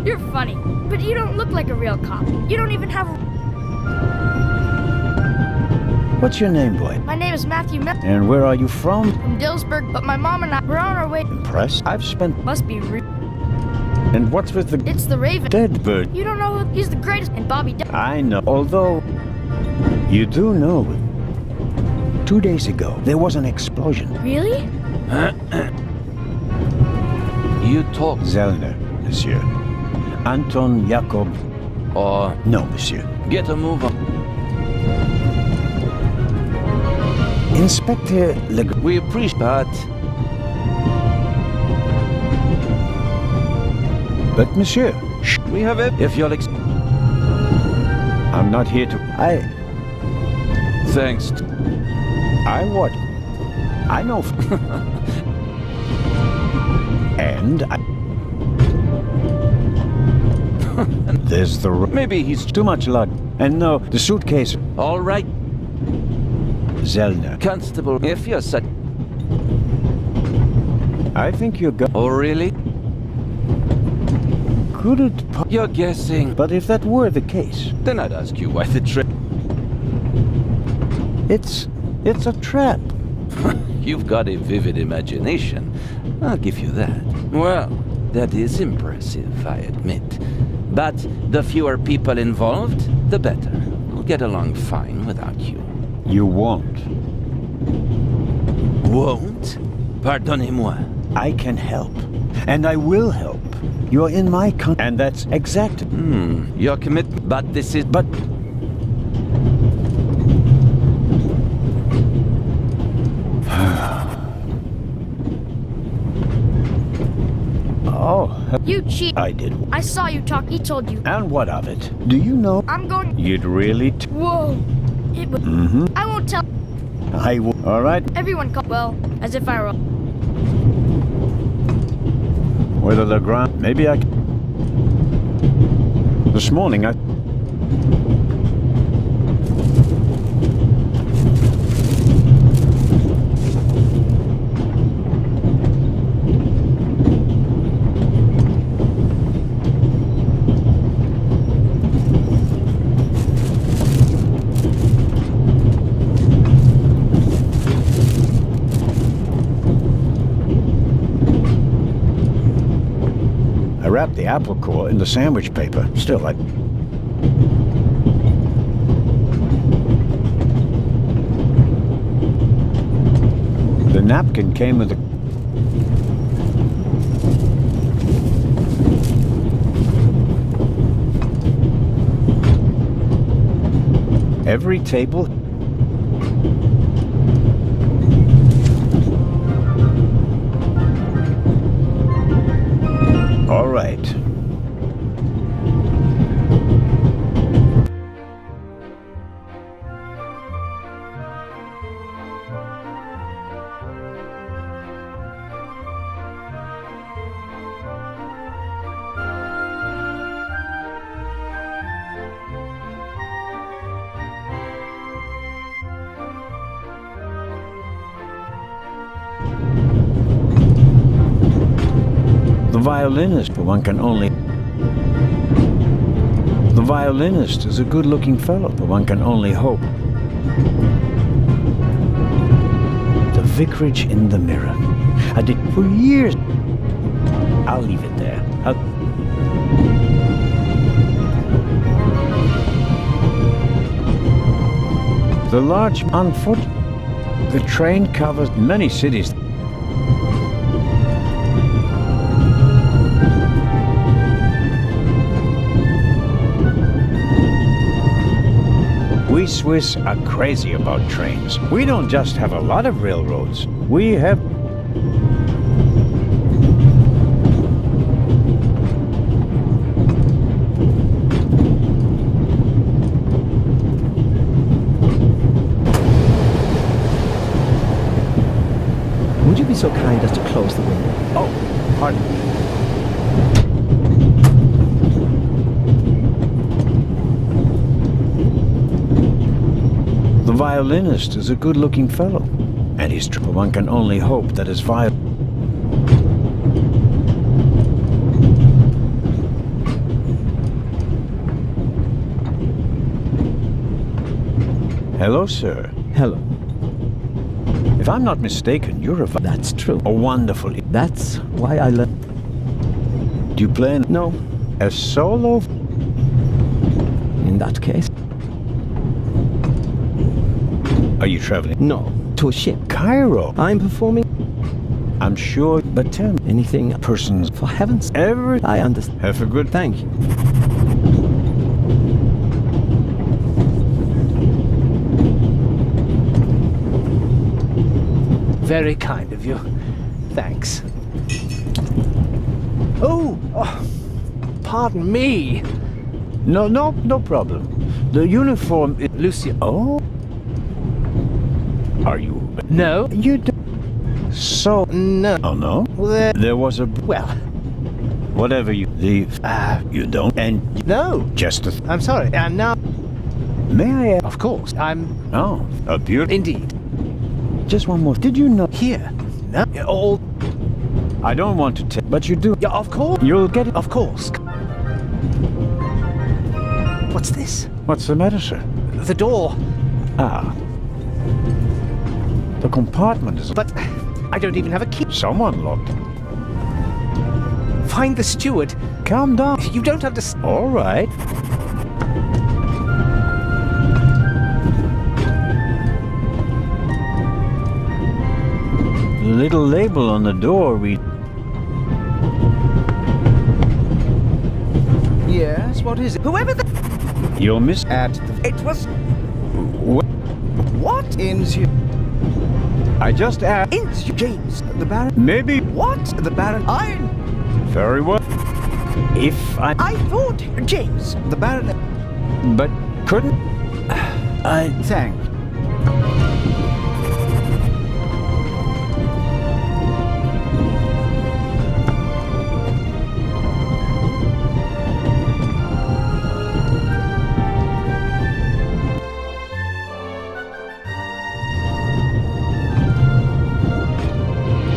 You're funny, but you don't look like a real cop. You don't even have a... What's your name, boy? My name is Matthew And where are you from? from Dillsburg, but my mom and I, we're on our way. Press? I've spent... Must be And what's with the It's the Raven. dead bird? You don't know who... He's the greatest. And Bobby... I know. Although, you do know, 2 days ago, there was an explosion. Really? You talk, Zellner, monsieur. Anton Jakob... or No, monsieur. get a move on. Inspector Leg... We appreciate that. But, monsieur, We have it. If you'll I'm not here to... Thanks. I what? I know... And I... There's the... Maybe he's Too much luck. And no, the suitcase... all right, Zellner. Constable. If you're such. I think you're go... Oh, really? Could it... You're guessing. But if that were the case, Then I'd ask you why the trip. it's a trap. You've got a vivid imagination. I'll give you that. Well, that is impressive, I admit. But the fewer people involved, the better. We'll get along fine without you. You won't. Won't? Pardonnez-moi. I can help. And I will help. You're in my country. And that's exact. Your commitment. But this is. But... Oh, You cheat. I did. I saw you talk. He told you. And what of it? Do you know? I'm going... You'd really... Whoa. It was... I won't tell I will. All right. everyone. Well, as if I were... With a Legrand, maybe I... This morning, I... I wrapped the apple core in the sandwich paper. Still, I... The napkin came with the... Every table... All right. The violinist, but one can only... The violinist is a good-looking fellow, but one can only hope. The vicarage in the mirror. I did for years. I'll leave it there. The large on foot. The train covers many cities. We Swiss are crazy about trains. We don't just have a lot of railroads. We have... Would you be so kind as to close the window? Oh, pardon me. The violinist is a good-looking fellow. And he's true. One can only hope that his Hello, sir. Hello. If I'm not mistaken, you're That's true. a wonderful... That's why I left. Do you play No, a solo? in that case. Are you traveling? No, to a ship. Cairo. I'm performing I'm sure, but tell me, anything persons for heaven's. ever I understand. have a good... Thank you. Very kind of you. Thanks. Pardon me. No problem. The uniform is... Lucia. Oh? Are you... No. You do... So... No. Oh, no? Well, There was a... well, Whatever you... The... You don't... And... no. Just a... I'm sorry. And now, May I... of course, I'm Oh, a beautiful... indeed Just one more. Did you know... here. No. All. I don't want to tell... But you do... Yeah, of course. You'll get it... Of course. What's this? What's the matter, sir? The door. Ah. The compartment is... But I don't even have a key. Someone locked it. Find the steward. Calm down. You don't understand. All right. The little label on the door reads... Yes. What is it? Whoever the. You'll miss... At the. It was. What? I just asked... James. The Baron. Maybe... What? The Baron. Very well. If I... I thought James. The Baron. But couldn't... I thank...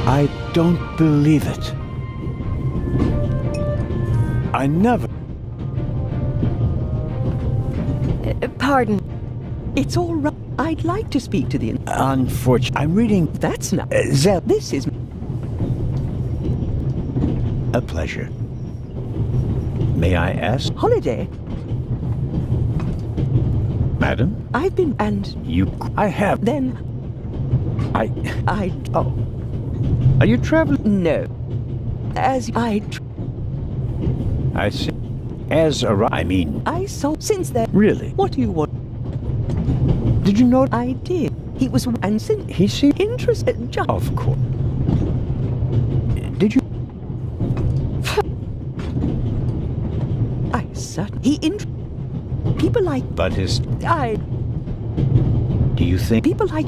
I don't believe it. I never... Pardon. It's all right. I'd like to speak to the... Unfortunately, I'm reading... That's not... Zell. This is... A pleasure. May I ask, Holiday. madam? I've been... And You... I have... then... I... I... Oh. Are you traveling? No. As I... I see. As a... I mean... I saw... Since then... Really? What do you want? Did you know... I did. He was... And since... He seemed... Interested... Just... Of course. Did you... I certainly... He... People like... But his... I... Do you think... People like...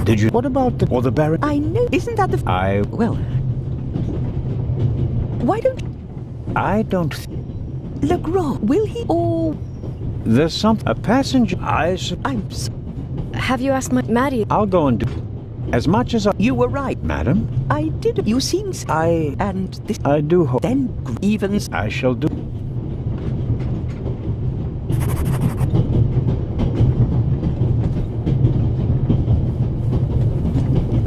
Did you... What about the... Or the Baron? I know... Isn't that the... I... Well... Why don't... I don't... Legrand... Will he... Or... There's some... A passenger... I'm... So... Have you asked Maddie? I'll go and do... As much as I... You were right. Madam? I did... You seem... And this... I do hope... Then... Evens... I shall do...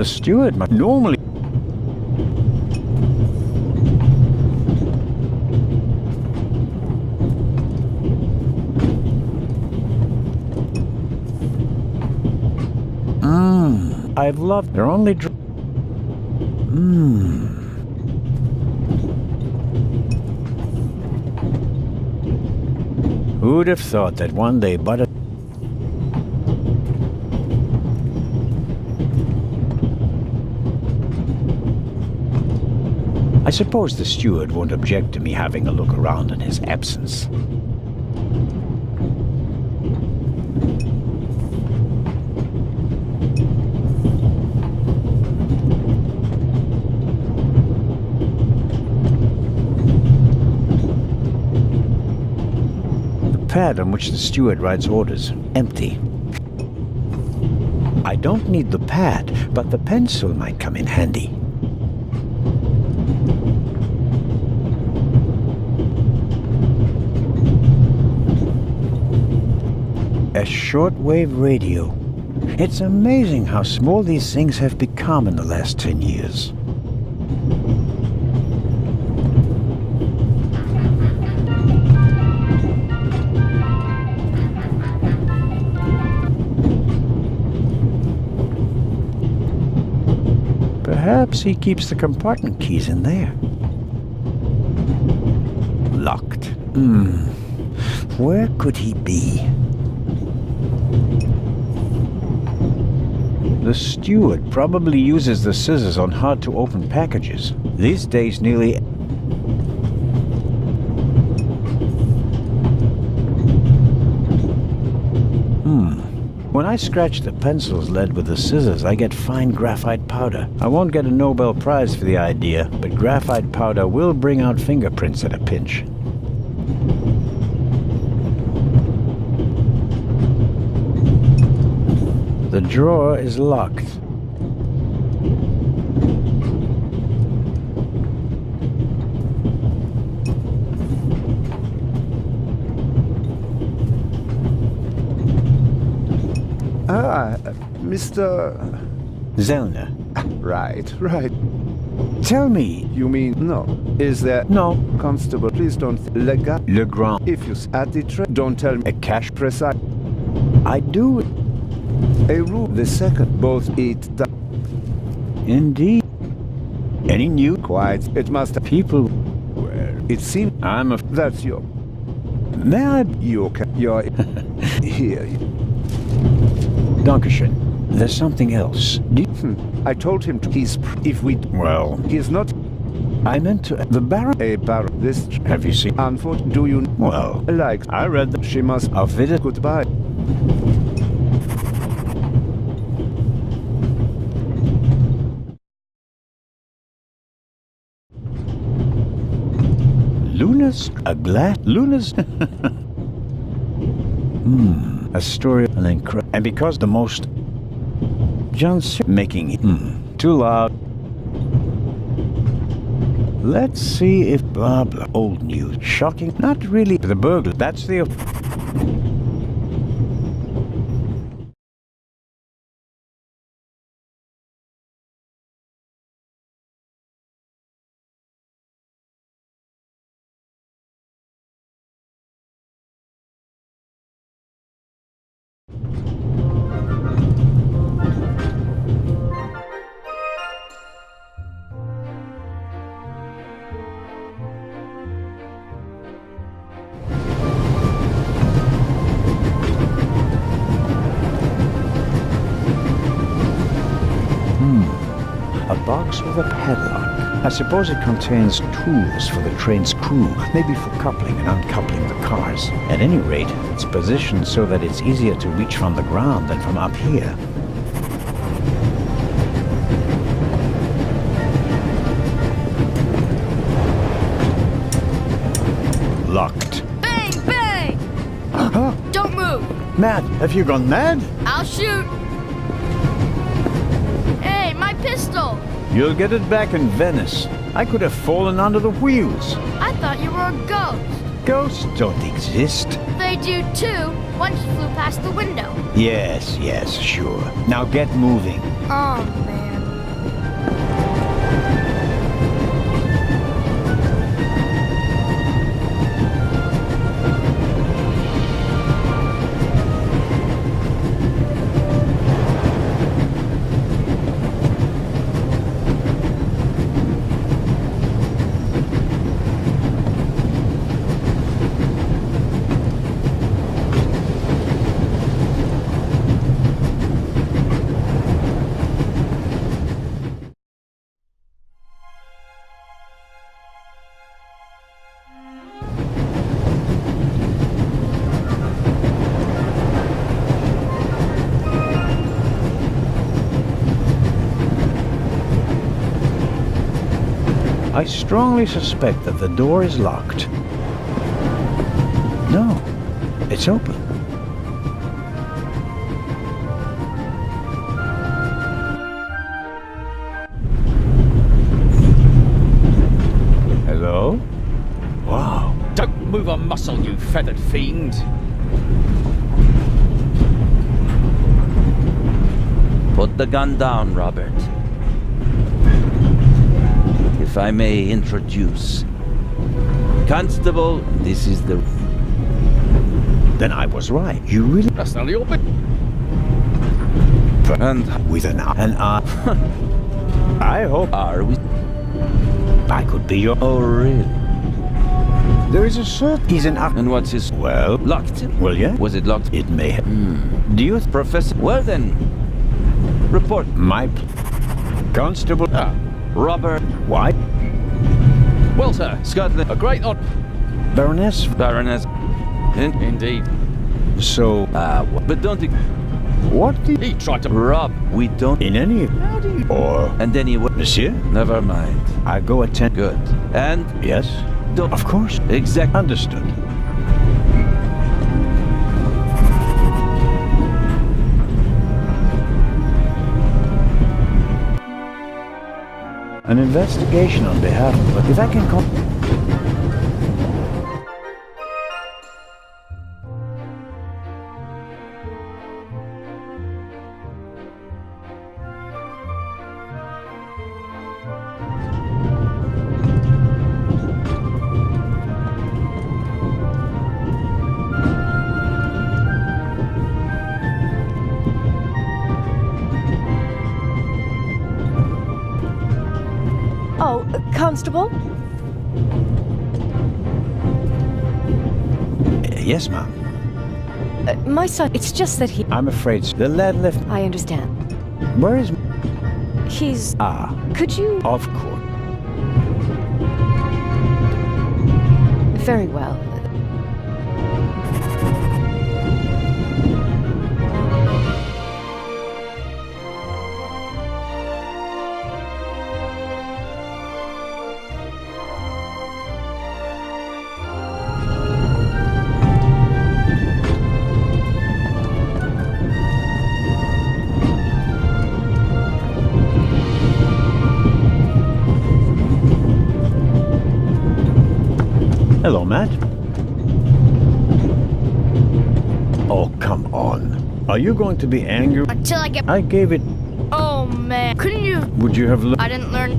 The steward must normally... I've loved... They're only... Who'd have thought that one day butter... I suppose the steward won't object to me having a look around in his absence. The pad on which the steward writes orders, empty. I don't need the pad, but the pencil might come in handy. A shortwave radio. It's amazing how small these things have become in the last 10 years. Perhaps he keeps the compartment keys in there. Locked. Where could he be? The steward probably uses the scissors on hard-to-open packages. These days, nearly... When I scratch the pencil's lead with the scissors, I get fine graphite powder. I won't get a Nobel Prize for the idea, but graphite powder will bring out fingerprints at a pinch. The drawer is locked. Mr. Zellner. Right. Tell me. You mean no? Is there No. Constable? Please don't. Legrand. Legrand. If you at the train, don't tell me. A cash. Precise. I do. A rule. The second. Both eat. Indeed. Any new Quiet. It must. people? Well, it seems. I'm a... That's your. May I... You're here. Dankeschön. There's something else. I told him to. He's. If we. Well, He's not I meant to... The Baron... a baron. This. Have you seen... Unfortunately, do you Well, like? I read the... She must. Auf Wiedersehen. Goodbye. Luna's... A glass... Luna's... A story... An incredible... And because the most... John's making it... Too loud. Let's see if blah blah... Old news. Shocking. Not really... The burglar. That's the... A box with a padlock. I suppose it contains tools for the train's crew, maybe for coupling and uncoupling the cars. At any rate, it's positioned so that it's easier to reach from the ground than from up here. Locked. Bang, bang! Huh? Don't move. Mad? Have you gone mad? I'll shoot. Hey, my pistol. You'll get it back in Venice. I could have fallen under the wheels. I thought you were a ghost. Ghosts don't exist. They do too. Once you flew past the window. Yes, sure. Now get moving. Oh, man. I strongly suspect that the door is locked. No, it's open. Hello? Wow. Don't move a muscle, you feathered fiend. Put the gun down, Robert. If I may introduce. Constable, this is the... Then I was right. You really... That's none of your business. And With an eye. I hope are we... I could be your... Oh, really? There is a certain... He's an... And what's his... Well... Locked? Well, yeah. Was it locked? It may have... Do you... Professor... Well then, report. My... Constable... Robert... Why? Well, sir, Scotland... a great honor. Baroness... Baroness... Indeed. So... but don't... What the... He tried to... Rob, we don't... In any... Or... And then he would... Monsieur? Never mind. I go attend... Good. And... Yes? Don't... Of course. Exact... Understood. An investigation on behalf of... But if I can come... Oh, Constable? Yes, ma'am. My son, it's just that he... I'm afraid the lad left... I understand. Where is... He's... Ah, Could you... of course. Very well. Hello, Matt. Oh, come on. Are you going to be angry? Until I get... I gave it... Oh, man. Couldn't you... Would you have... I didn't learn...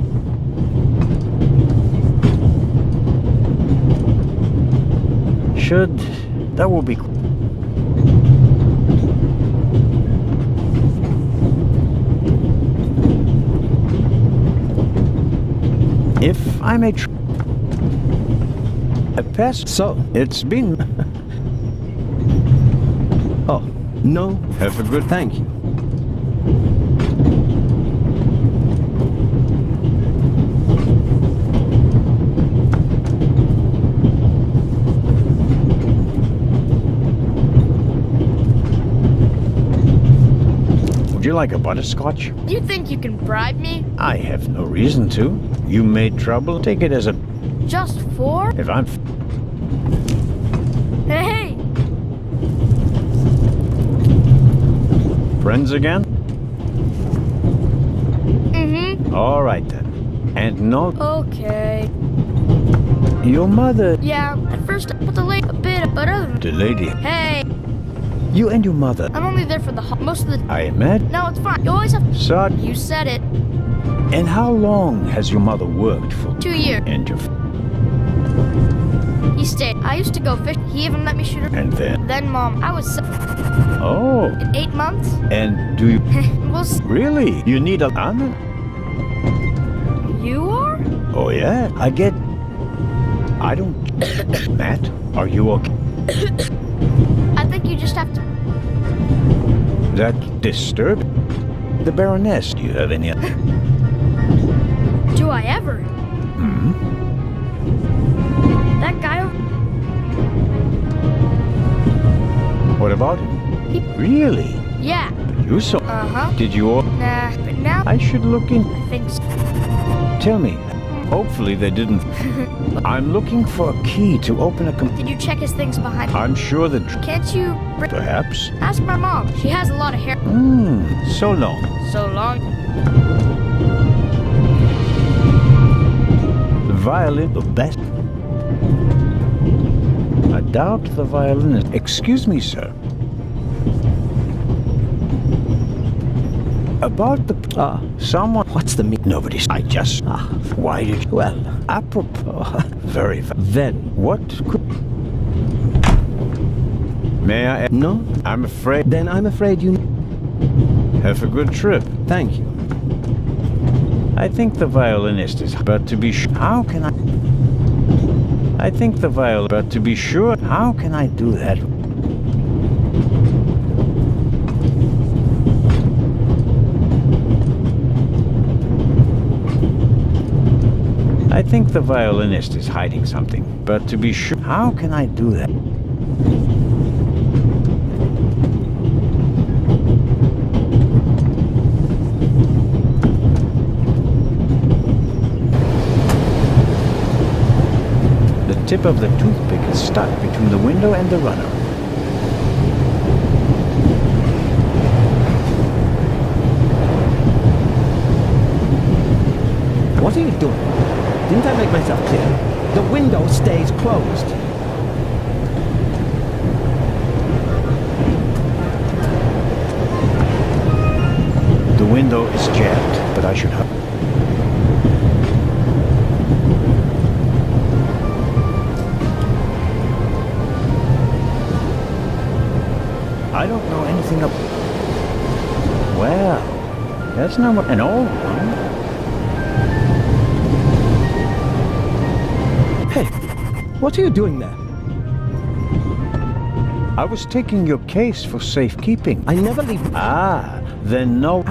Should... That will be... If I may... A pest? So, It's been... oh, no, Have a good... thank you. Would you like a butterscotch? You think you can bribe me? I have no reason to. You made trouble. Take it as a... Just for? If I'm... Hey! Friends again? Mm-hmm. All right, then. And no... Okay. Your mother... Yeah, at first I put the late a bit, but other than... The lady... Hey! You and your mother... I'm only there for the most of the... I am mad. No, it's fine. You always have... Sod... You said it. And how long has your mother worked for... 2 years. And your... He stayed. I used to go fishing. He even let me shoot her. And then... Then, Mom, I was... Oh... In 8 months? And do you... We'll s- Really? You need a... Anna? You are? Oh, yeah? I get... I don't... Matt, are you okay? I think you just have to... That disturbing? The Baroness, do you have any... Do I ever? Hmm? That guy over... What about him? He- Really? Yeah. You saw... Uh-huh. Did you all... Nah, but now I should look in... I think so. Tell me. Hopefully they didn't... I'm looking for a key to open a... Did you check his things behind? I'm sure that... Can't you... Perhaps? Ask my mom. She has a lot of hair. So long. So long. The violin, the best. I doubt the violinist... Excuse me, sir. About the... someone... What's the meaning? Nobody's... I just... Why did you... Well, Apropos... Very... then. What could... May I... No? I'm afraid... Then I'm afraid you... Have a good trip. Thank you. I think the violinist is... But to be sure... How can I think the viol... But to be sure... How can I do that? I think the violinist is hiding something. But to be sure... How can I do that? The tip of the toothpick is stuck between the window and the runner. What are you doing? Didn't I make myself clear? The window stays closed. The window is jammed, but I should have... I don't know anything about... Well, that's not an old one. Hey, what are you doing there? I was taking your case for safekeeping. I never leave... Ah, then no...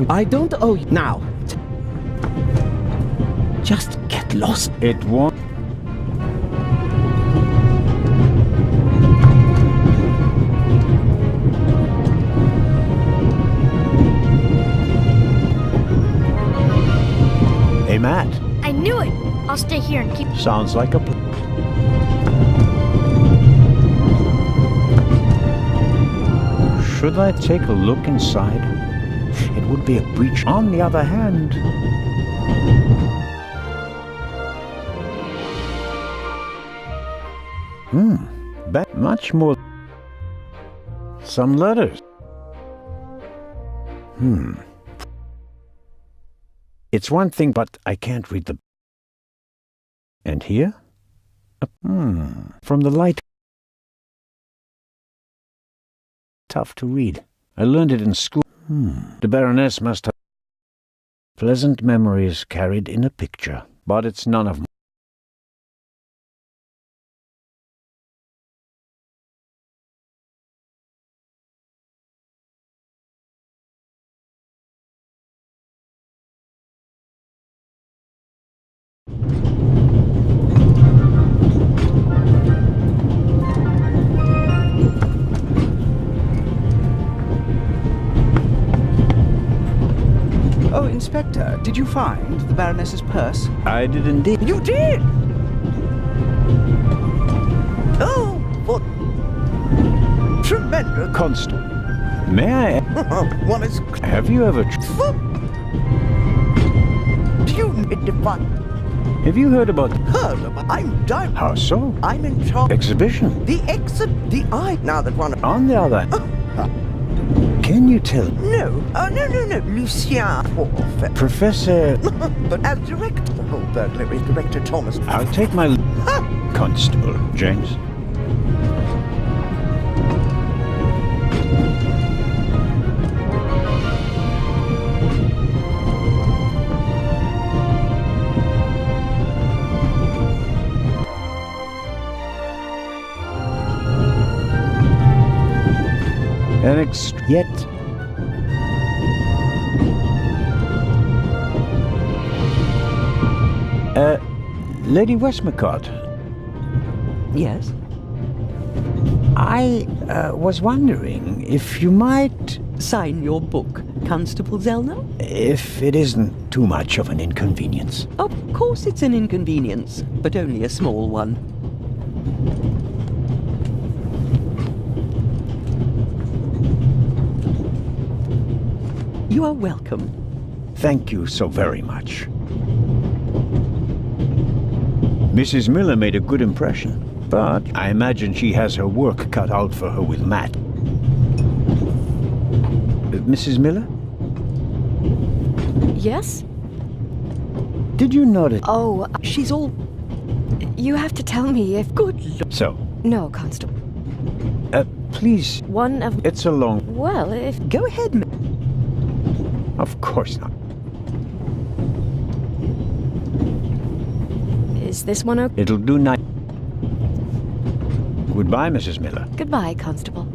I don't owe you... Now. Just get lost. It won't... Hey, Matt. I knew it. I'll stay here and keep... Sounds like a... Should I take a look inside? It would be a breach. On the other hand... But much more... Some letters. It's one thing, but I can't read the... And here? From the light... Tough to read. I learned it in school. The Baroness must have... Pleasant memories carried in a picture, but it's none of... Oh, Inspector, did you find the Baroness's purse? I did indeed. You did? Oh, what... Tremendous... Constable. May I... One is... Have you ever... You define... Have you heard about... Heard about... I'm done. How so? I'm in charge... Exhibition. The I... Now that one... On the other... Can you tell... No. No. Lucien Forfait. Professor... But as director... The whole burglary director Thomas... I'll take my... Constable, James. Yet... Lady Westmacott. Yes? I was wondering if you might... Sign your book, Constable Zellner? If it isn't too much of an inconvenience. Of course it's an inconvenience, but only a small one. You are welcome. Thank you so very much. Mrs. Miller made a good impression, but I imagine she has her work cut out for her with Matt. Mrs. Miller? Yes? Did you notice? Oh, She's all... you have to tell me if... Good So, No, Constable. please, One of... it's a long... Well, if... Go ahead, Of course not. Is this one okay? It'll do night. Goodbye, Mrs. Miller. Goodbye, Constable.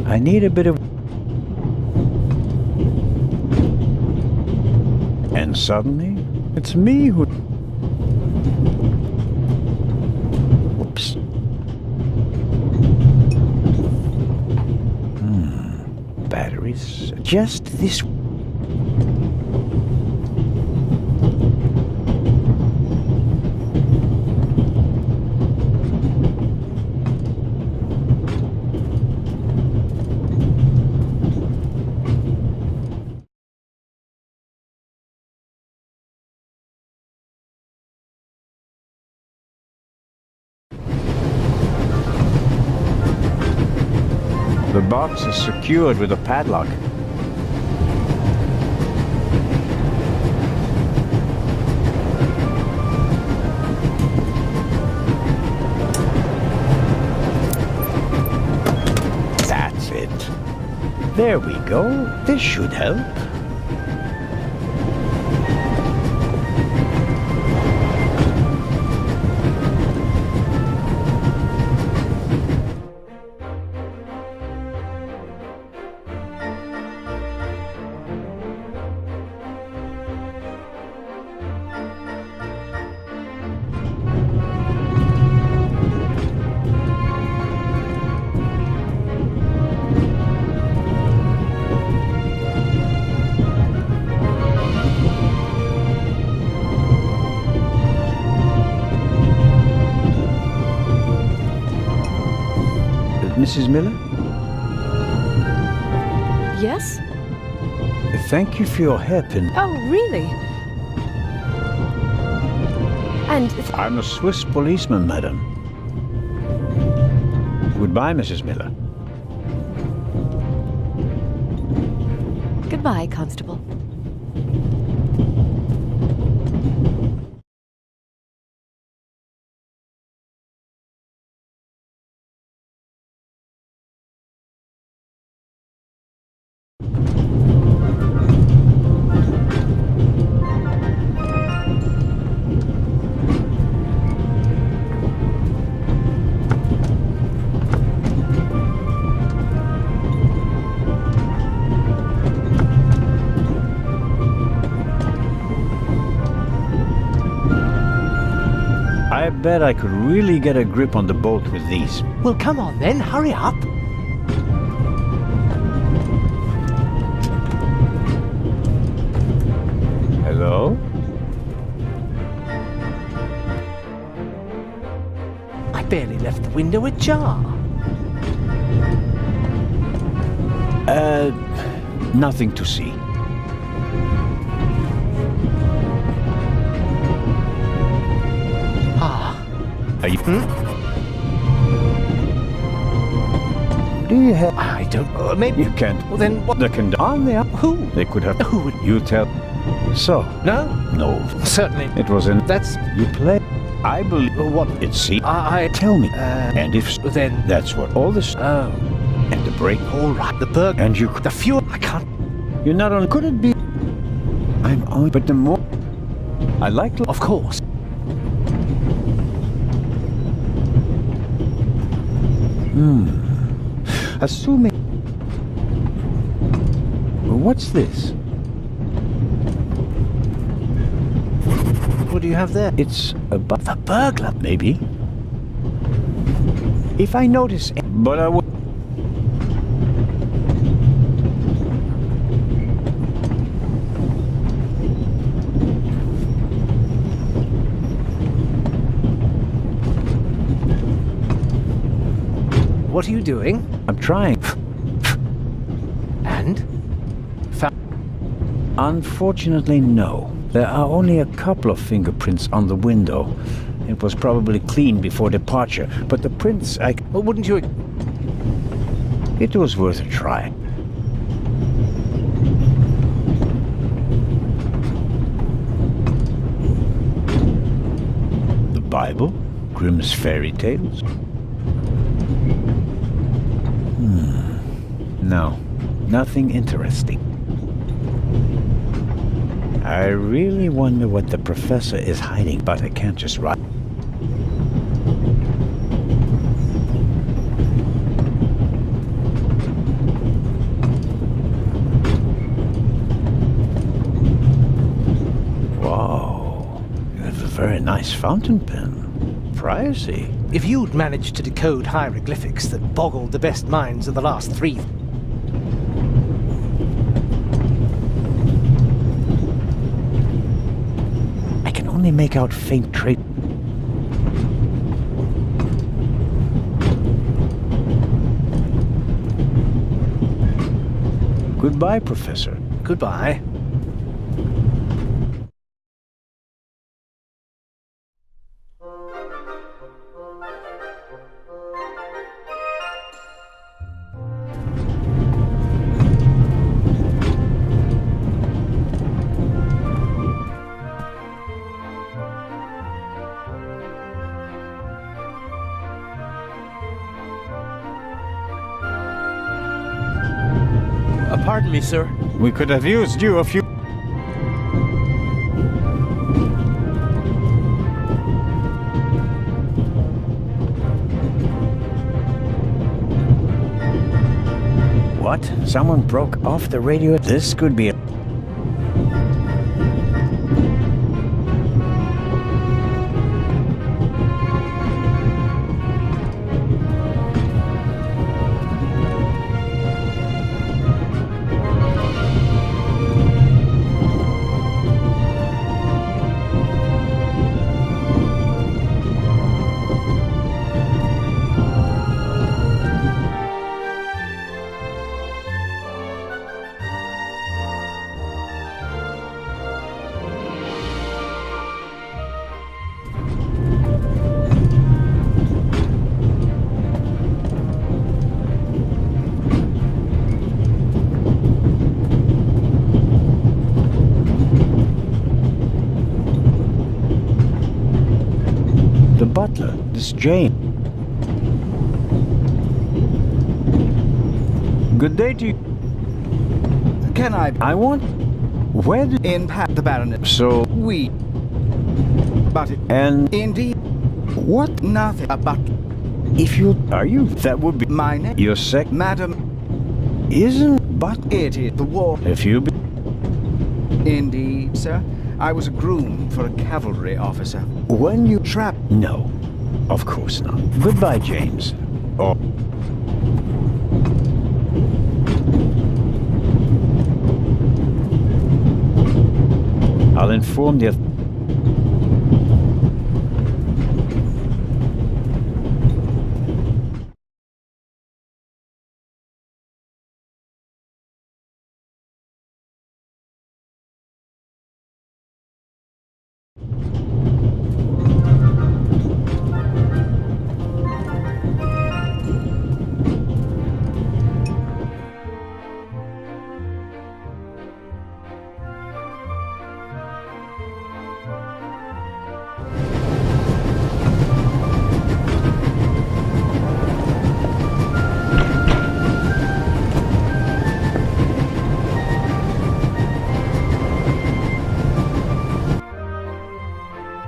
I need a bit of... And suddenly, it's me who... Whoops. Batteries. Just this... The box is secured with a padlock. That's it. There we go. This should help. Mrs. Miller? Yes? Thank you for your help in... Oh, really? And... I'm a Swiss policeman, madam. Goodbye, Mrs. Miller. Goodbye, Constable. I bet I could really get a grip on the bolt with these. Well, come on then, hurry up. Hello? I barely left the window ajar. Nothing to see. Ah, Are you... Do you have... I don't... maybe... You can't... Well, then what... They can... On there. Who? They could have... Who would... You tell... So... No? No. Certainly. It was in... That's... You play... I believe... What? It's see... I... Tell me. And if... Then... That's what all this... Oh. And the break... All right. The burg... And you... The fuel... I can't... You're not on... Could it be... I'm on... But the more... I like... Of course. Assuming... What's this? What do you have there? It's a... The burglar. Maybe. If I notice... But I would... What are you doing? I'm trying. And? Unfortunately, no. There are only a couple of fingerprints on the window. It was probably cleaned before departure, but the prints Well, wouldn't you... It was worth a try. The Bible? Grimm's fairy tales? No, nothing interesting. I really wonder what the professor is hiding, but I can't just write. Wow, you have a very nice fountain pen. Privacy. If you'd managed to decode hieroglyphics that boggled the best minds of the last 3... I can only make out faint trace. Goodbye, Professor. Goodbye. Pardon me, sir. We could have used you a few... What? Someone broke off the radio? This could be a... The butler, this Jane. Good day to you. Can I want... Where did... impact the Baronet? So... We. But it... And... Indeed. What? Nothing but If you... Are you? That would be... my name. Your sec... Madam, Isn't... But... it is the war. If you... Indeed, sir. I was a groom for a cavalry officer. When you... Trap. No. Of course not. Goodbye, James. Oh. I'll inform the...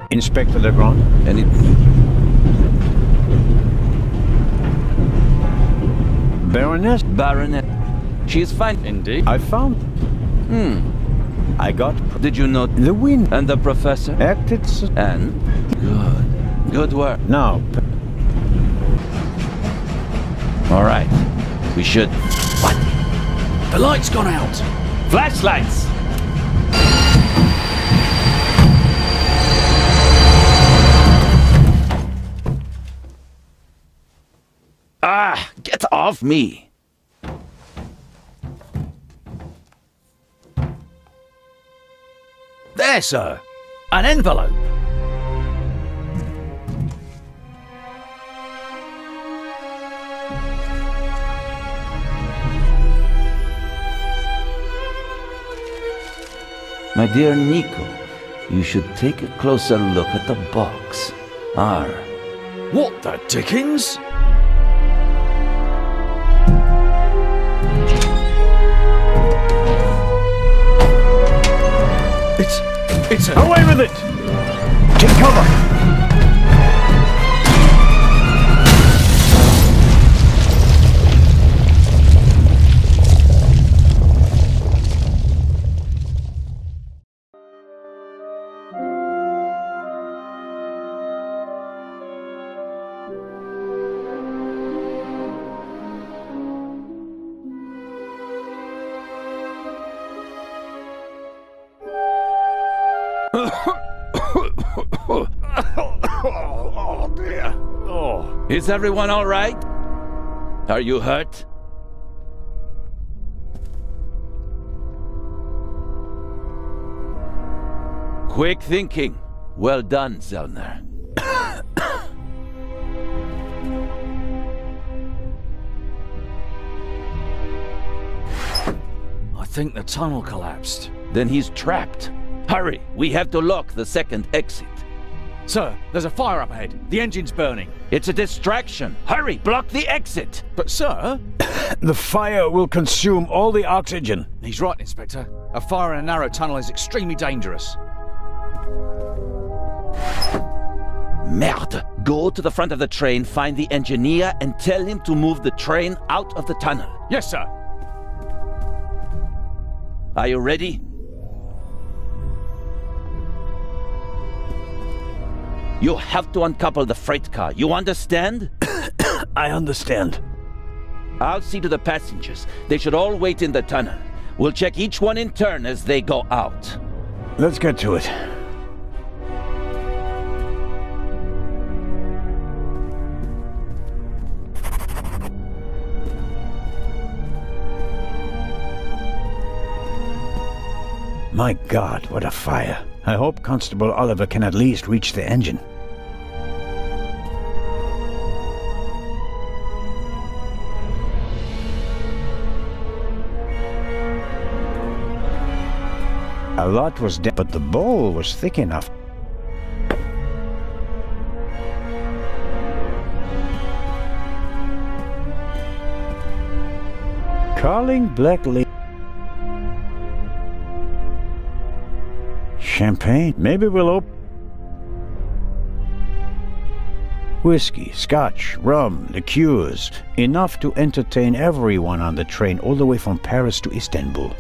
Inspector Legrand? And it... Baroness? Baronet. She is fine. Indeed. I found... I got... Did you know... The wind And the professor? acted... And? Good. Good work. Now... All right. We should... What? The light's gone out. Flashlights! Ah, get off me! There, sir. An envelope. My dear Nico, you should take a closer look at the box. R. What the dickens? It's a... Away with it! Take cover! Oh dear. Oh. Is everyone all right? Are you hurt? Quick thinking. Well done, Zellner. I think the tunnel collapsed. Then he's trapped. Hurry, we have to lock the second exit. Sir, there's a fire up ahead. The engine's burning. It's a distraction. Hurry, block the exit. But sir... The fire will consume all the oxygen. He's right, Inspector. A fire in a narrow tunnel is extremely dangerous. Merde. Go to the front of the train, find the engineer, and tell him to move the train out of the tunnel. Yes, sir. Are you ready? You have to uncouple the freight car. You understand? I understand. I'll see to the passengers. They should all wait in the tunnel. We'll check each one in turn as they go out. Let's get to it. My God, what a fire. I hope Constable Oliver can at least reach the engine. A lot was dead, but the bowl was thick enough. Calling Black Lady. Champagne? Maybe we'll open. Whiskey, scotch, rum, liqueurs. Enough to entertain everyone on the train all the way from Paris to Istanbul.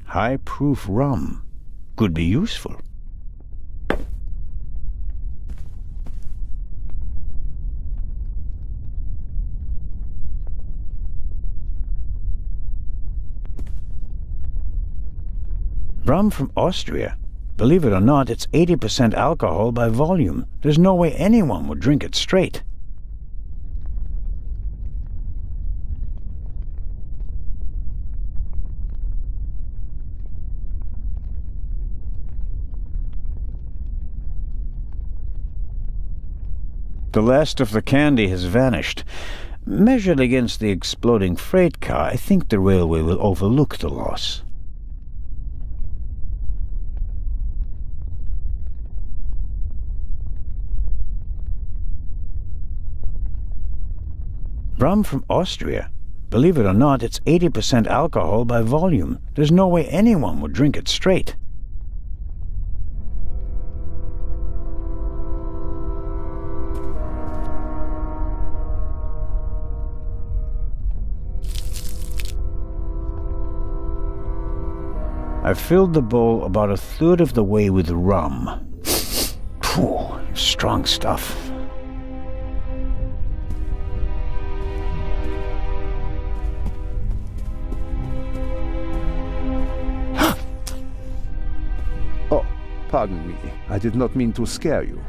High-proof rum. Could be useful. Rum from Austria. Believe it or not, it's 80% alcohol by volume. There's no way anyone would drink it straight. The last of the candy has vanished. Measured against the exploding freight car, I think the railway will overlook the loss. Rum from Austria. Believe it or not, it's 80% alcohol by volume. There's no way anyone would drink it straight. I filled the bowl about a third of the way with rum. Phew, strong stuff. Oh, pardon me. I did not mean to scare you.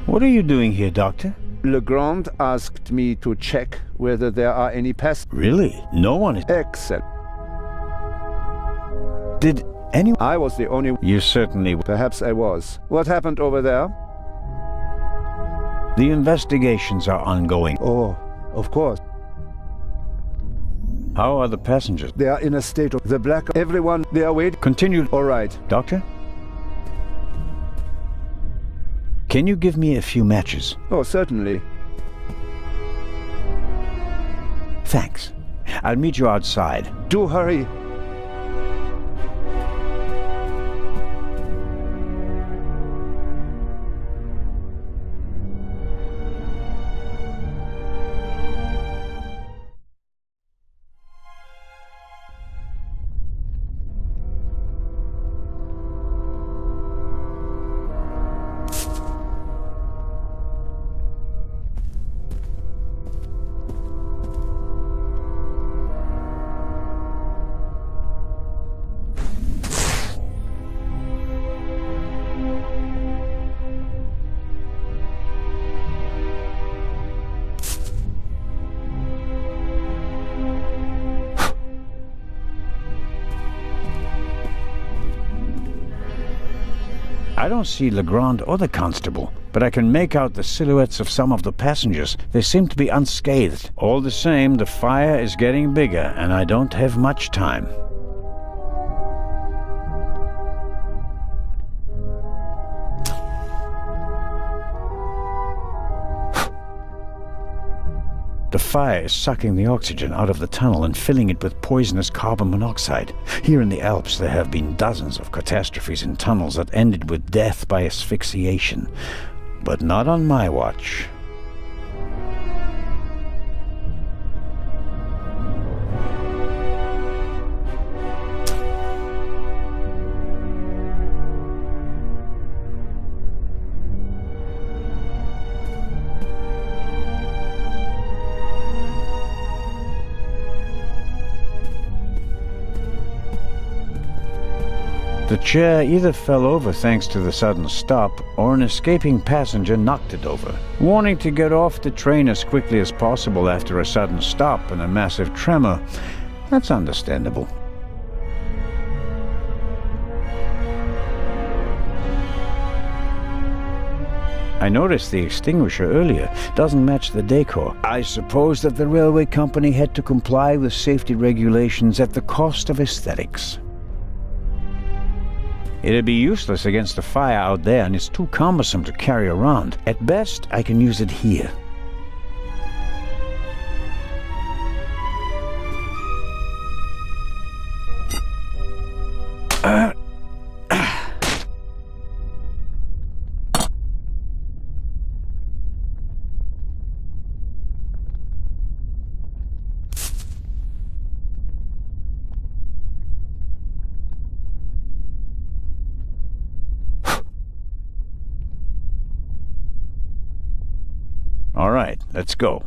What are you doing here, Doctor? Legrand asked me to check whether there are any passengers. Really? No one is... Excellent. Did anyone... I was the only... You certainly... Perhaps I was. What happened over there? The investigations are ongoing. Oh, of course. How are the passengers? They are in a state of... The black... Everyone, they are waiting. Continue. All right. Doctor? Can you give me a few matches? Oh, certainly. Thanks. I'll meet you outside. Do hurry. I don't see Legrand or the constable, but I can make out the silhouettes of some of the passengers. They seem to be unscathed. All the same, the fire is getting bigger, and I don't have much time. The fire is sucking the oxygen out of the tunnel and filling it with poisonous carbon monoxide. Here in the Alps there have been dozens of catastrophes in tunnels that ended with death by asphyxiation. But not on my watch. The chair either fell over thanks to the sudden stop, or an escaping passenger knocked it over. Wanting to get off the train as quickly as possible after a sudden stop and a massive tremor, that's understandable. I noticed the extinguisher earlier. Doesn't match the decor. I suppose that the railway company had to comply with safety regulations at the cost of aesthetics. It'd be useless against the fire out there, and it's too cumbersome to carry around. At best, I can use it here. All right, let's go.